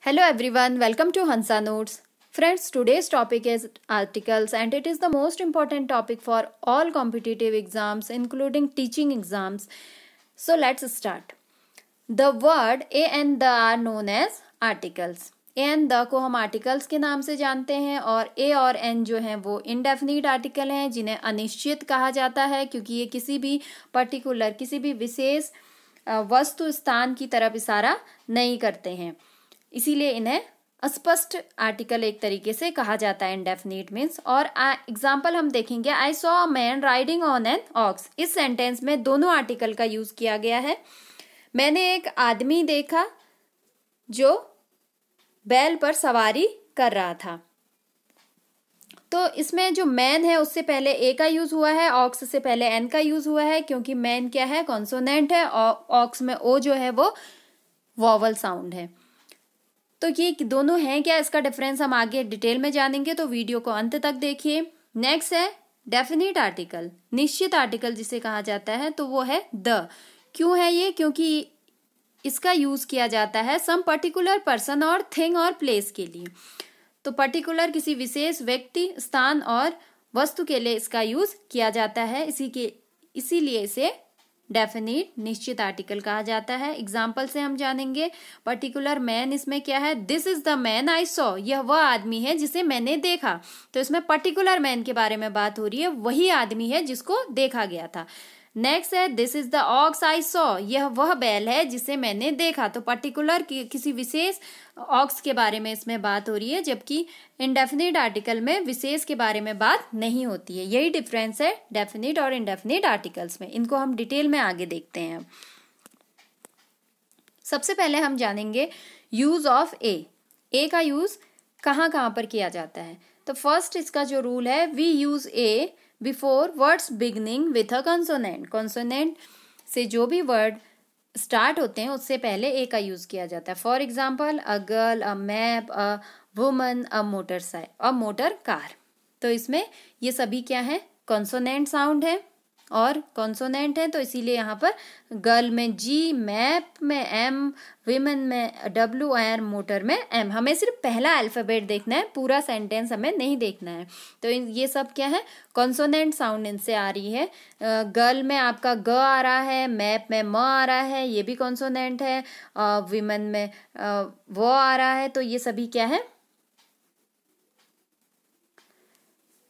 Hello everyone, welcome to Hansa Notes. Friends, today's topic is articles and it is the most important topic for all competitive exams including teaching exams. So let's start. The word a and the are known as articles. A and the को हम articles के नाम से जानते हैं और ए और N जो हैं वो इनडेफिनिट आर्टिकल हैं जिन्हें अनिश्चित कहा जाता है क्योंकि ये किसी भी पर्टिकुलर किसी भी विशेष वस्तु स्थान की तरफ इशारा नहीं करते हैं, इसीलिए इन्हें अस्पष्ट आर्टिकल एक तरीके से कहा जाता है इंडेफिनिट मीन्स। और एग्जाम्पल हम देखेंगे, I saw a man riding on an ox. इस सेंटेंस में दोनों आर्टिकल का यूज किया गया है। मैंने एक आदमी देखा जो बैल पर सवारी कर रहा था। तो इसमें जो मैन है उससे पहले ए का यूज हुआ है, ऑक्स से पहले एन का यूज हुआ है क्योंकि मैन क्या है, कॉन्सोनेंट है, और ऑक्स में ओ जो है वो वॉवल साउंड है। तो ये दोनों हैं क्या, इसका डिफरेंस हम आगे डिटेल में जानेंगे, तो वीडियो को अंत तक देखिए। नेक्स्ट है डेफिनिट आर्टिकल, निश्चित आर्टिकल जिसे कहा जाता है, तो वो है द। क्यों है ये, क्योंकि इसका यूज किया जाता है सम पर्टिकुलर पर्सन और थिंग और प्लेस के लिए। तो पर्टिकुलर किसी विशेष व्यक्ति, स्थान और वस्तु के लिए इसका यूज किया जाता है, इसीलिए इसे डेफिनिट निश्चित आर्टिकल कहा जाता है। एग्जाम्पल से हम जानेंगे, पर्टिकुलर मैन इसमें क्या है, this is the man I saw, यह वह आदमी है जिसे मैंने देखा। तो इसमें पर्टिकुलर मैन के बारे में बात हो रही है, वही आदमी है जिसको देखा गया था। नेक्स्ट है this is the ox I saw, यह वह बैल है जिसे मैंने देखा। तो पर्टिकुलर किसी विशेष ऑक्स के बारे में इसमें बात हो रही है, जबकि इंडेफिनिट आर्टिकल में विशेष के बारे में बात नहीं होती है। यही डिफरेंस है डेफिनिट और इंडेफिनिट आर्टिकल्स में। इनको हम डिटेल में आगे देखते हैं। सबसे पहले हम जानेंगे यूज ऑफ ए का यूज कहाँ कहाँ पर किया जाता है। तो फर्स्ट इसका जो रूल है, we use a before words beginning with a consonant. Consonant से जो भी वर्ड स्टार्ट होते हैं उससे पहले ए का यूज किया जाता है। For example a girl, a map, a woman, a motor car. तो इसमें ये सभी क्या है, कॉन्सोनेंट साउंड है और कॉन्सोनेंट है, तो इसीलिए यहाँ पर गर्ल में जी, मैप में एम, विमेन में डब्ल्यू और मोटर में एम। हमें सिर्फ पहला अल्फाबेट देखना है, पूरा सेंटेंस हमें नहीं देखना है। तो ये सब क्या है, कॉन्सोनेंट साउंड इनसे आ रही है। गर्ल में आपका ग आ रहा है, मैप में म आ रहा है, ये भी कॉन्सोनेंट है, विमेन में वो आ रहा है। तो ये सभी क्या है,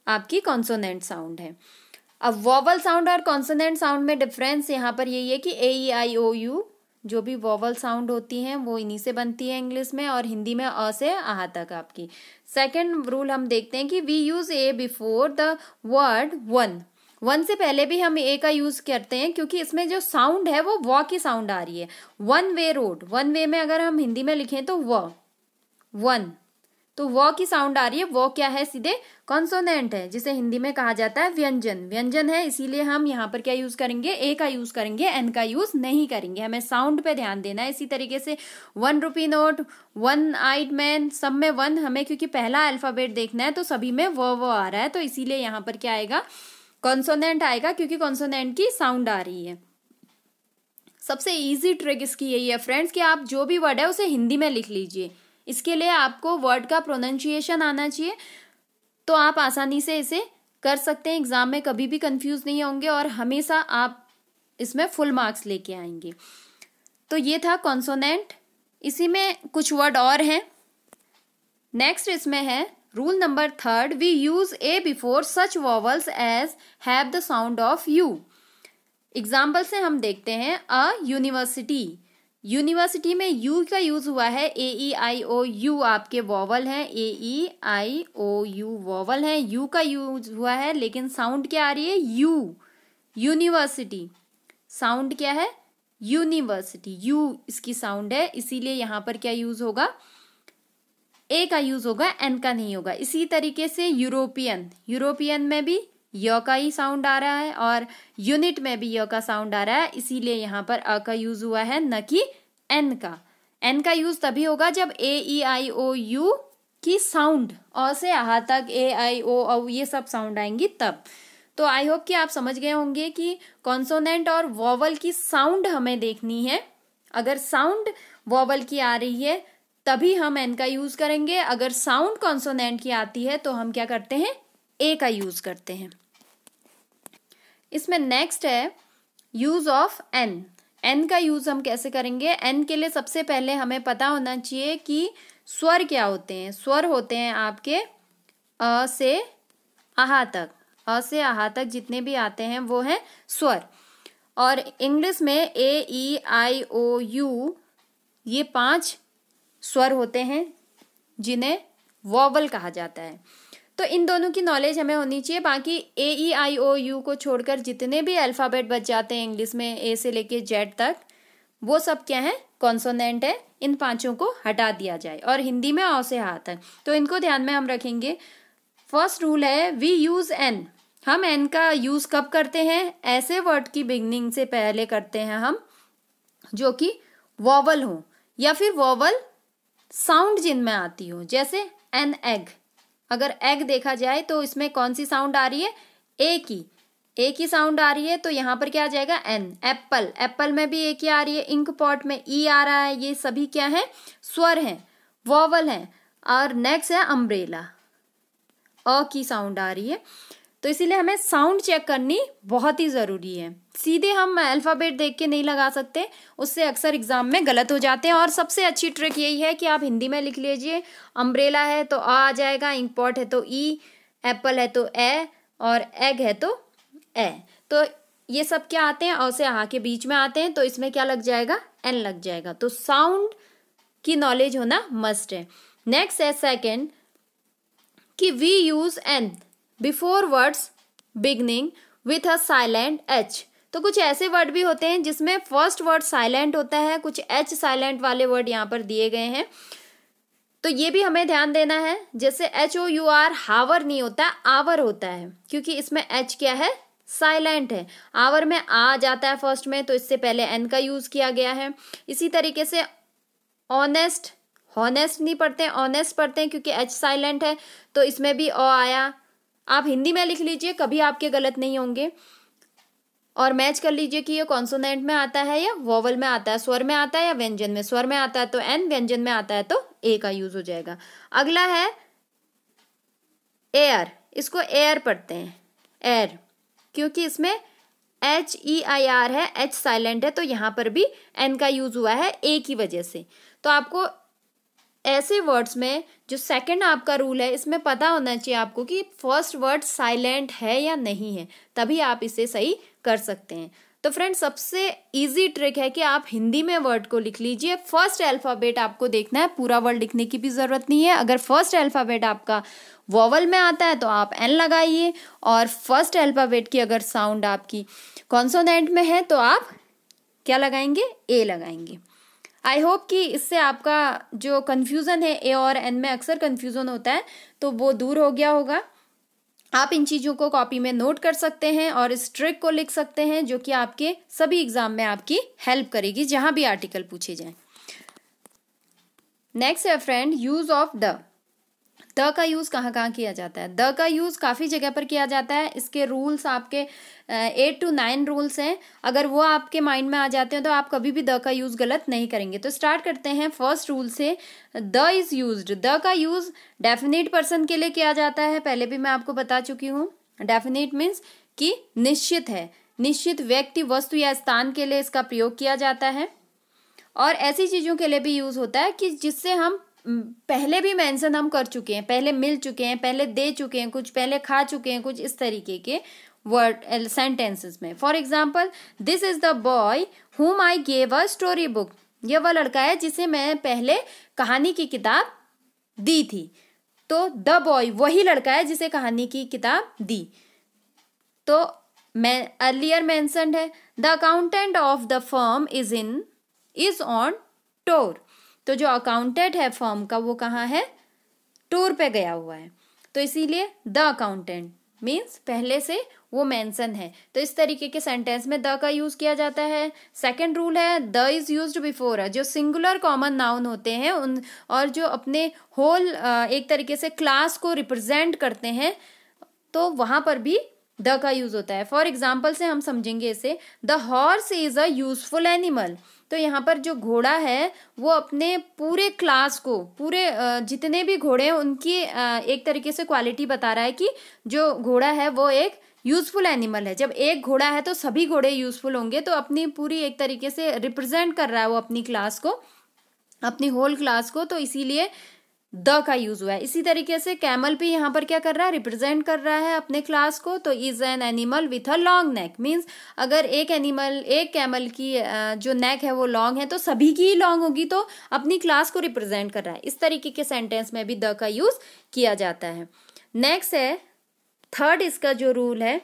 आपकी कॉन्सोनेंट साउंड है। अब वॉवल साउंड और कॉन्सोनेंट साउंड में डिफरेंस यहाँ पर यही है कि ए ई आई ओ यू जो भी वॉवल साउंड होती हैं वो इन्हीं से बनती है इंग्लिश में, और हिंदी में अ से आह तक आपकी। सेकंड रूल हम देखते हैं कि we use a before the word one से पहले भी हम ए का यूज करते हैं क्योंकि इसमें जो साउंड है वो व की साउंड आ रही है। One way road, one way में अगर हम हिंदी में लिखें तो वन, तो वो की साउंड आ रही है, वो क्या है, सीधे कॉन्सोनेंट है जिसे हिंदी में कहा जाता है व्यंजन है। इसीलिए हम यहाँ पर क्या यूज करेंगे, ए का यूज करेंगे, एन का यूज नहीं करेंगे। हमें साउंड पे ध्यान देना है। इसी तरीके से 1 rupee note, one eyed man, सब में वन, हमें क्योंकि पहला अल्फाबेट देखना है तो सभी में वो आ रहा है, तो इसीलिए यहाँ पर क्या आएगा, कॉन्सोनेंट आएगा क्योंकि कॉन्सोनेंट की साउंड आ रही है। सबसे ईजी ट्रिक इसकी यही है फ्रेंड्स कि आप जो भी वर्ड है उसे हिंदी में लिख लीजिए। इसके लिए आपको वर्ड का प्रोनाउंसिएशन आना चाहिए, तो आप आसानी से इसे कर सकते हैं। एग्जाम में कभी भी कंफ्यूज नहीं होंगे और हमेशा आप इसमें फुल मार्क्स लेके आएंगे। तो ये था कॉन्सोनेंट। इसी में कुछ वर्ड और हैं। नेक्स्ट इसमें है rule number 3, we use a before such vowels as have the sound of u. Example से हम देखते हैं, अ यूनिवर्सिटी में यू का यूज हुआ है, ए ई आई ओ यू आपके वॉवल हैं, ए ई आई ओ यू वॉवल हैं, यू का यूज हुआ है लेकिन साउंड क्या आ रही है, यू। यूनिवर्सिटी साउंड क्या है, यूनिवर्सिटी, यू इसकी साउंड है, इसीलिए यहाँ पर क्या यूज होगा, ए का यूज होगा, एन का नहीं होगा। इसी तरीके से यूरोपियन में भी य का ही साउंड आ रहा है और यूनिट में भी य का साउंड आ रहा है, इसीलिए यहाँ पर अ का यूज हुआ है, न कि एन का। एन का यूज तभी होगा जब ए ई आई ओ यू की साउंड, अ से आह तक, ए आई ओ औ ये सब साउंड आएंगी तब। तो आई होप कि आप समझ गए होंगे कि कॉन्सोनेंट और वॉवल की साउंड हमें देखनी है। अगर साउंड वॉवल की आ रही है तभी हम एन का यूज करेंगे। अगर साउंड कॉन्सोनेंट की आती है तो हम क्या करते हैं, ए का यूज करते हैं। इसमें नेक्स्ट है यूज ऑफ एन। एन का यूज हम कैसे करेंगे? एन के लिए सबसे पहले हमें पता होना चाहिए कि स्वर क्या होते हैं। स्वर होते हैं आपके अ से आहा तक। अ से आहा तक जितने भी आते हैं वो हैं स्वर। और इंग्लिश में ए ई आई ओ यू, ये 5 स्वर होते हैं जिन्हें वॉवल कहा जाता है। तो इन दोनों की नॉलेज हमें होनी चाहिए। बाकी ए ई आई ओ यू को छोड़कर जितने भी अल्फ़ाबेट बच जाते हैं इंग्लिश में, ए से लेके जेड तक, वो सब क्या है, कॉन्सोनेंट है। इन 5 को हटा दिया जाए। और हिंदी में औ से हा तक, तो इनको ध्यान में हम रखेंगे। फर्स्ट रूल है वी यूज एन। हम एन का यूज कब करते हैं? ऐसे वर्ड की बिगनिंग से पहले करते हैं हम जो कि वॉवल हो या फिर वॉवल साउंड जिनमें आती हो। जैसे एन एग, अगर एग देखा जाए तो इसमें कौन सी साउंड आ रही है? ए की साउंड आ रही है, तो यहाँ पर क्या आ जाएगा? एन। एप्पल, एप्पल में भी ए की आ रही है। इंक पॉट में ई आ रहा है। ये सभी क्या है? स्वर हैं, वॉवल हैं। और नेक्स्ट है अम्ब्रेला, अ की साउंड आ रही है। तो इसीलिए हमें साउंड चेक करनी बहुत ही ज़रूरी है। सीधे हम अल्फ़ाबेट देख के नहीं लगा सकते, उससे अक्सर एग्जाम में गलत हो जाते हैं। और सबसे अच्छी ट्रिक यही है कि आप हिंदी में लिख लीजिए। अम्ब्रेला है तो आ जाएगा, इंक पॉट है तो ई, एप्पल है तो ए, और एग है तो ए। तो ये सब क्या आते हैं? अ से आ के बीच में आते हैं, तो इसमें क्या लग जाएगा? एन लग जाएगा। तो साउंड की नॉलेज होना मस्ट है। नेक्स्ट है सेकेंड कि we use an before words beginning with a silent h. तो कुछ ऐसे वर्ड भी होते हैं जिसमें फर्स्ट वर्ड साइलेंट होता है, कुछ एच साइलेंट वाले वर्ड यहाँ पर दिए गए हैं, तो ये भी हमें ध्यान देना है। जैसे HOUR, हावर नहीं होता, आवर होता है, क्योंकि इसमें एच क्या है? साइलेंट है। आवर में आ जाता है फर्स्ट में, तो इससे पहले एन का यूज किया गया है। इसी तरीके से ऑनेस्ट, हॉनेस्ट नहीं पढ़ते हैं, ऑनेस्ट पढ़ते हैं, क्योंकि एच साइलेंट है, तो इसमें भी अ आया। आप हिंदी में लिख लीजिए, कभी आपके गलत नहीं होंगे। और मैच कर लीजिए कि ये कॉन्सोनेंट में आता है या वॉवल में आता है, स्वर में आता है या व्यंजन में। स्वर में आता है तो एन, व्यंजन में आता है तो ए का यूज हो जाएगा। अगला है एयर। इसको एयर पढ़ते हैं, एयर, क्योंकि इसमें HEIR है, एच साइलेंट है, तो यहाँ पर भी एन का यूज हुआ है ए की वजह से। तो आपको ऐसे वर्ड्स में जो सेकंड आपका रूल है, इसमें पता होना चाहिए आपको कि फर्स्ट वर्ड साइलेंट है या नहीं है, तभी आप इसे सही कर सकते हैं। तो फ्रेंड्स, सबसे इजी ट्रिक है कि आप हिंदी में वर्ड को लिख लीजिए। फर्स्ट अल्फ़ाबेट आपको देखना है, पूरा वर्ड लिखने की भी ज़रूरत नहीं है। अगर फर्स्ट अल्फ़ाबेट आपका वॉवल में आता है तो आप एन लगाइए, और फर्स्ट अल्फ़ाबेट की अगर साउंड आपकी कॉन्सोनेंट में है तो आप क्या लगाएंगे? ए लगाएंगे। आई होप कि इससे आपका जो कन्फ्यूज़न है, ए और एन में अक्सर कन्फ्यूज़न होता है, तो वो दूर हो गया होगा। आप इन चीज़ों को कॉपी में नोट कर सकते हैं और इस ट्रिक को लिख सकते हैं, जो कि आपके सभी एग्जाम में आपकी हेल्प करेगी जहां भी आर्टिकल पूछे जाएं। नेक्स्ट है friend, use of the. The का यूज कहाँ कहाँ किया जाता है? द का यूज काफ़ी जगह पर किया जाता है। इसके रूल्स आपके 8 to 9 रूल्स हैं। अगर वो आपके माइंड में आ जाते हैं तो आप कभी भी द का यूज गलत नहीं करेंगे। तो स्टार्ट करते हैं फर्स्ट रूल से। The is used. द का यूज डेफिनेट पर्सन के लिए किया जाता है, पहले भी मैं आपको बता चुकी हूँ। डेफिनेट मीन्स कि निश्चित है, निश्चित व्यक्ति, वस्तु या स्थान के लिए इसका प्रयोग किया जाता है। और ऐसी चीज़ों के लिए भी यूज होता है कि जिससे हम पहले भी मेंशन हम कर चुके हैं, पहले मिल चुके हैं, पहले दे चुके हैं, कुछ पहले खा चुके हैं, कुछ इस तरीके के वर्ड सेंटेंसेस में। For example, this is the boy whom I gave a story book. ये वह लड़का है जिसे मैं पहले कहानी की किताब दी थी। तो द बॉय वही लड़का है जिसे कहानी की किताब दी। तो मैं अर्लियर मेंशन्ड है। The accountant of the firm is on tour. तो जो अकाउंटेंट है फर्म का, वो कहाँ है? टूर पे गया हुआ है। तो इसीलिए द अकाउंटेंट मीन्स पहले से वो मेंशन है। तो इस तरीके के सेंटेंस में द का यूज किया जाता है। सेकंड रूल है द इज यूज्ड बिफोर। जो सिंगुलर कॉमन नाउन होते हैं उन, और जो अपने होल एक तरीके से क्लास को रिप्रेजेंट करते हैं, तो वहां पर भी द का यूज होता है। फॉर एग्जाम्पल से हम समझेंगे इसे, the horse is a useful animal. तो यहाँ पर जो घोड़ा है वो अपने पूरे क्लास को, पूरे जितने भी घोड़े हैं उनकी एक तरीके से क्वालिटी बता रहा है कि जो घोड़ा है वो एक यूजफुल एनिमल है। जब एक घोड़ा है तो सभी घोड़े यूजफुल होंगे, तो अपनी पूरी एक तरीके से रिप्रेजेंट कर रहा है वो अपनी क्लास को, अपनी होल क्लास को, तो इसीलिए द का यूज हुआ है। इसी तरीके से कैमल भी यहाँ पर क्या कर रहा है, रिप्रेजेंट कर रहा है अपने क्लास को, तो is an animal with a long neck. Means अगर एक कैमल की जो नेक है वो लॉन्ग है तो सभी की ही लॉन्ग होगी, तो अपनी क्लास को रिप्रेजेंट कर रहा है। इस तरीके के सेंटेंस में भी द का यूज किया जाता है। नेक्स्ट है थर्ड, इसका जो रूल है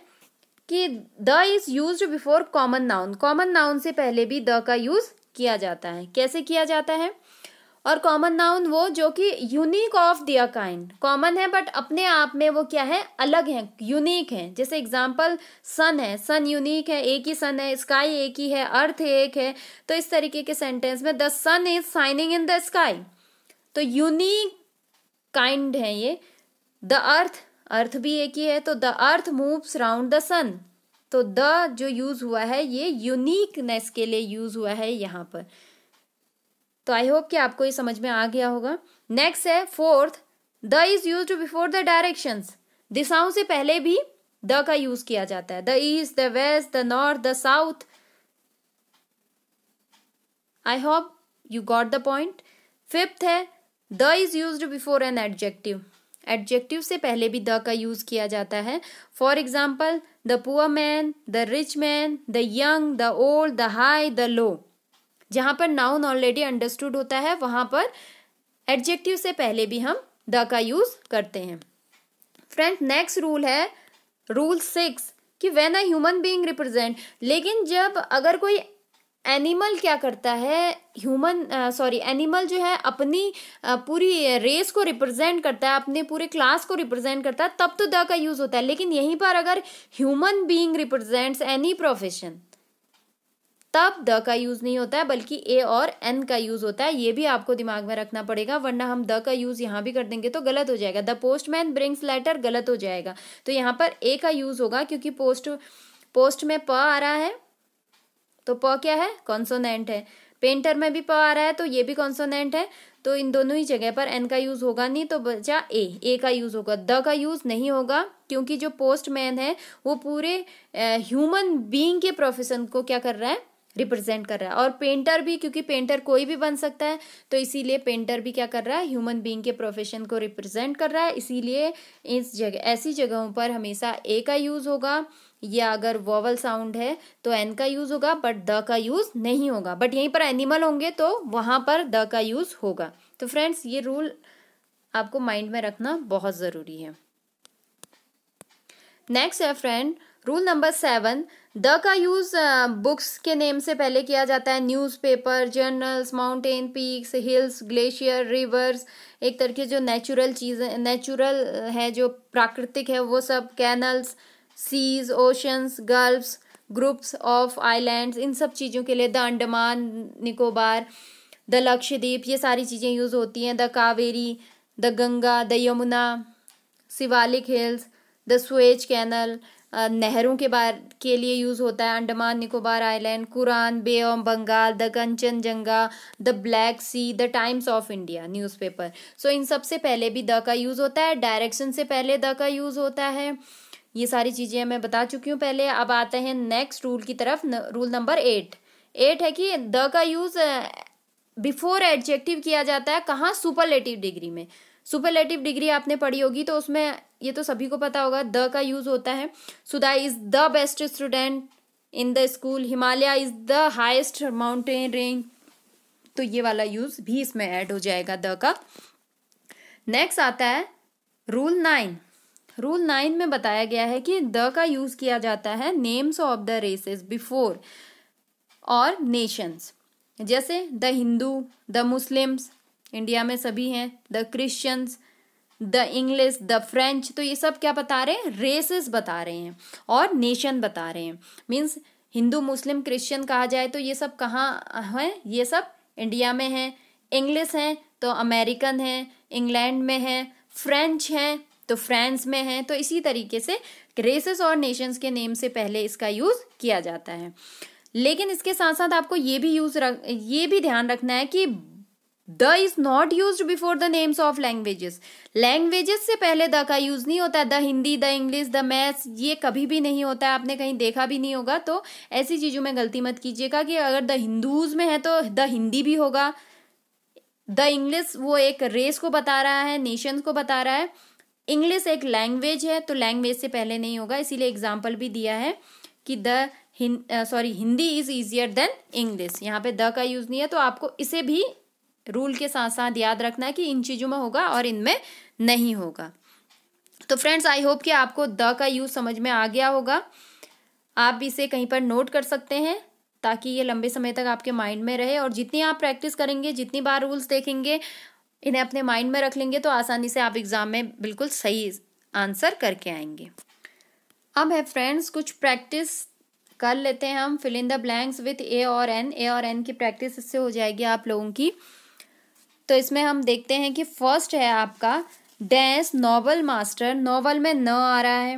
कि the is used before common noun. Common noun से पहले भी द का यूज किया जाता है। कैसे किया जाता है? और कॉमन नाउन वो जो कि unique of their kind, common है बट अपने आप में वो क्या है, अलग है, यूनिक है। जैसे एग्जांपल सन है, सन यूनिक है, एक ही सन है, स्काई एक ही है, अर्थ एक है। तो इस तरीके के सेंटेंस में the sun is shining in the sky, तो यूनिक काइंड है ये। द अर्थ भी एक ही है, तो the earth moves round the sun. तो द जो यूज हुआ है ये यूनिकनेस के लिए यूज हुआ है यहाँ पर। तो आई होप कि आपको ये समझ में आ गया होगा। नेक्स्ट है fourth, the is used before the directions. दिशाओं से पहले भी द का यूज किया जाता है। The east, the west, the north, the south. I hope you got the point. Fifth है the is used before an adjective. Adjective से पहले भी द का यूज किया जाता है। For example the poor man, the rich man, the young, the old, the high, the low. जहां पर नाउन ऑलरेडी अंडरस्टूड होता है वहां पर एडजेक्टिव से पहले भी हम द का यूज करते हैं। फ्रेंड, नेक्स्ट रूल है रूल 6 कि when a human being represent. लेकिन जब अगर कोई एनिमल क्या करता है, एनिमल जो है अपनी पूरी रेस को रिप्रेजेंट करता है, अपने पूरे क्लास को रिप्रेजेंट करता है, तब तो द का यूज होता है। लेकिन यहीं पर अगर human being represents any profession, तब द का यूज नहीं होता है, बल्कि ए और एन का यूज होता है। ये भी आपको दिमाग में रखना पड़ेगा, वरना हम द का यूज यहाँ भी कर देंगे तो गलत हो जाएगा। द पोस्टमैन ब्रिंग्स लेटर गलत हो जाएगा, तो यहाँ पर ए का यूज होगा, क्योंकि पोस्ट में प आ रहा है, तो प क्या है, कॉन्सोनेंट है। पेंटर में भी प आ रहा है, तो ये भी कॉन्सोनेंट है, तो इन दोनों ही जगह पर एन का यूज होगा नहीं, तो बचा ए का यूज होगा। द का यूज नहीं होगा, क्योंकि जो पोस्टमैन है वो पूरे ह्यूमन बीइंग के प्रोफेशन को क्या कर रहा है, रिप्रेजेंट कर रहा है। और पेंटर भी, क्योंकि पेंटर कोई भी बन सकता है, तो इसीलिए पेंटर भी क्या कर रहा है, ह्यूमन बीइंग के प्रोफेशन को रिप्रेजेंट कर रहा है। इसीलिए इस जगह, ऐसी जगहों पर हमेशा ए का यूज होगा, या अगर वोवल साउंड है तो एन का यूज होगा, बट द का यूज नहीं होगा। बट यहीं पर एनिमल होंगे तो वहां पर द का यूज होगा। तो फ्रेंड्स, ये रूल आपको माइंड में रखना बहुत जरूरी है। नेक्स्ट है फ्रेंड रूल नंबर 7, द का यूज बुक्स के नेम से पहले किया जाता है। Newspaper, journals, mountain peaks, hills, glacier, reverse, एक तरीके जो नेचुरल चीजें, नेचुरल है, जो प्राकृतिक है वो सब, canals, seas, oceans, gulfs, groups of islands, इन सब चीज़ों के लिए। द अंडमान निकोबार, द लक्षद्वीप, ये सारी चीज़ें यूज़ होती हैं। The Kaveri, the Ganga, the Yamuna, Shivalik hills, the Suez canal, नहरों के लिए यूज़ होता है। Andaman Nicobar island, Quran, Bay of Bengal, the Kanchenjunga, the Black Sea, the Times of India newspaper. So इन सब से पहले भी द का यूज़ होता है। डायरेक्शन से पहले द का यूज़ होता है। ये सारी चीज़ें मैं बता चुकी हूँ पहले। अब आते हैं नेक्स्ट रूल की तरफ। रूल नंबर 8 है कि द का यूज़ बिफोर एडजेक्टिव किया जाता है। कहाँ? सुपरलेटिव डिग्री में। सुपरलेटिव डिग्री आपने पढ़ी होगी, तो उसमें ये तो सभी को पता होगा, द का यूज होता है। Sudha is the best student in the school, Himalaya is the highest mountain range, तो ये वाला यूज भी इसमें ऐड हो जाएगा द का। नेक्स्ट आता है रूल 9। रूल 9 में बताया गया है कि द का यूज किया जाता है names of the races before और नेशंस। जैसे the Hindu, the Muslims, India में सभी हैं, the Christians, the English, the French, तो ये सब क्या बता रहे हैं? रेसेस बता रहे हैं और नेशन बता रहे हैं। मीन्स हिंदू, मुस्लिम, क्रिश्चियन कहा जाए तो ये सब कहाँ है? ये सब इंडिया में है। इंग्लिश हैं तो अमेरिकन है, इंग्लैंड में है। फ्रेंच हैं तो फ्रांस में है। तो इसी तरीके से रेसेस और नेशंस के नेम से पहले इसका यूज किया जाता है। लेकिन इसके साथ साथ आपको ये भी ध्यान रखना है कि the is not use before the names of languages. Languages से पहले द का यूज नहीं होता है। The Hindi, the English, the maths, ये कभी भी नहीं होता है। आपने कहीं देखा भी नहीं होगा। तो ऐसी चीजों में गलती मत कीजिएगा कि अगर द हिंदूज में है तो द हिंदी भी होगा। द इंग्लिश वो एक रेस को बता रहा है, नेशंस को बता रहा है। इंग्लिश एक लैंग्वेज है, तो लैंग्वेज से पहले नहीं होगा। इसीलिए एग्जाम्पल भी दिया है कि Hindi is easier than English. यहाँ पे द का यूज नहीं है। तो आपको इसे भी रूल के साथ साथ याद रखना है कि इन चीजों में होगा और इनमें नहीं होगा। तो फ्रेंड्स, आई होप कि आपको द का यूज समझ में आ गया होगा। आप इसे कहीं पर नोट कर सकते हैं ताकि ये लंबे समय तक आपके माइंड में रहे। और जितनी आप प्रैक्टिस करेंगे, जितनी बार रूल्स देखेंगे, इन्हें अपने माइंड में रख लेंगे, तो आसानी से आप एग्जाम में बिल्कुल सही आंसर करके आएंगे। अब है फ्रेंड्स, कुछ प्रैक्टिस कर लेते हैं हम। Fill in the blanks with a और एन। ए और एन की प्रैक्टिस इससे हो जाएगी आप लोगों की। तो इसमें हम देखते हैं कि फर्स्ट है आपका डैश नोबल मास्टर। नोबल में न आ रहा है।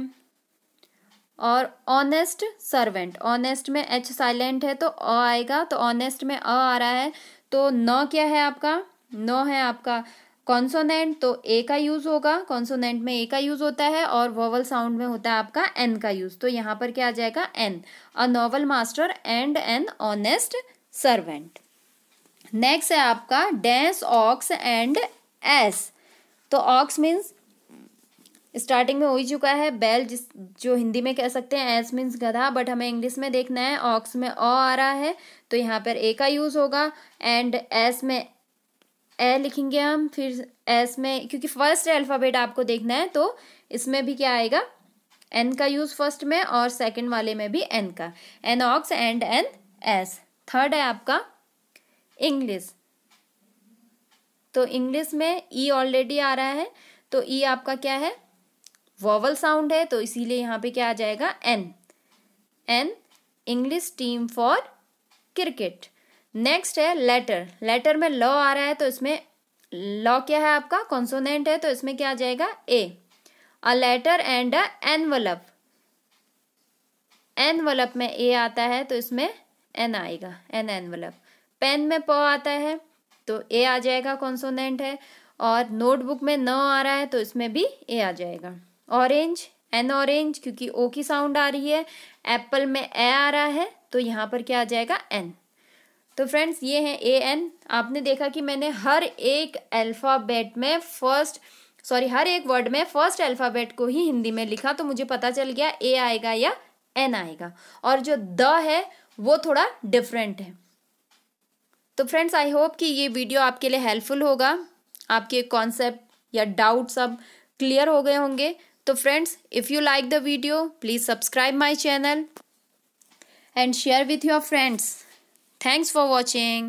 और ऑनेस्ट सर्वेंट, ऑनेस्ट में एच साइलेंट है तो अ आएगा। तो ऑनेस्ट में अ आ रहा है। तो न क्या है आपका? न है आपका कॉन्सोनेंट, तो ए का यूज होगा। कॉन्सोनेंट में ए का यूज होता है और वोवल साउंड में होता है आपका एन का यूज। तो यहाँ पर क्या आ जाएगा? An. A noble master and an honest servant. Next है आपका डैश ऑक्स एंड एस। तो ऑक्स मीन्स स्टार्टिंग में हो ही चुका है, बैल, जो हिंदी में कह सकते हैं। एस मीन्स गधा, बट हमें इंग्लिश में देखना है। ऑक्स में अ आ रहा है तो यहाँ पर ए का यूज होगा। एंड एस में ए लिखेंगे हम। फिर एस में, क्योंकि फर्स्ट अल्फाबेट आपको देखना है, तो इसमें भी क्या आएगा? एन का यूज फर्स्ट में और सेकंड वाले में भी एन का। An ox and an ass. Third है आपका इंग्लिश। तो इंग्लिश में ई ऑलरेडी आ रहा है। तो ई आपका क्या है? वोवल साउंड है, तो इसीलिए यहाँ पे क्या आ जाएगा? An. An English team for cricket. Next है लेटर। लेटर में ल आ रहा है तो इसमें ल क्या है आपका? कॉन्सोनेंट है, तो इसमें क्या आ जाएगा? A. A letter and a envelope. Envelope में ए आता है तो इसमें एन आएगा। N envelope. पेन में प आता है तो ए आ जाएगा, कॉन्सोनेंट है। और नोटबुक में न आ रहा है तो इसमें भी ए आ जाएगा। ऑरेंज, एन ऑरेंज, क्योंकि ओ की साउंड आ रही है। एप्पल में ए आ रहा है तो यहाँ पर क्या आ जाएगा? एन। तो फ्रेंड्स, ये है ए एन। आपने देखा कि मैंने हर एक अल्फाबेट में हर एक वर्ड में फर्स्ट अल्फाबेट को ही हिंदी में लिखा, तो मुझे पता चल गया ए आएगा या एन आएगा। और जो द है वो थोड़ा डिफरेंट है। तो फ्रेंड्स, आई होप कि ये वीडियो आपके लिए हेल्पफुल होगा। आपके कॉन्सेप्ट या डाउट सब क्लियर हो गए होंगे। तो friends, if you like the video, please subscribe my channel and share with your friends. Thanks for watching.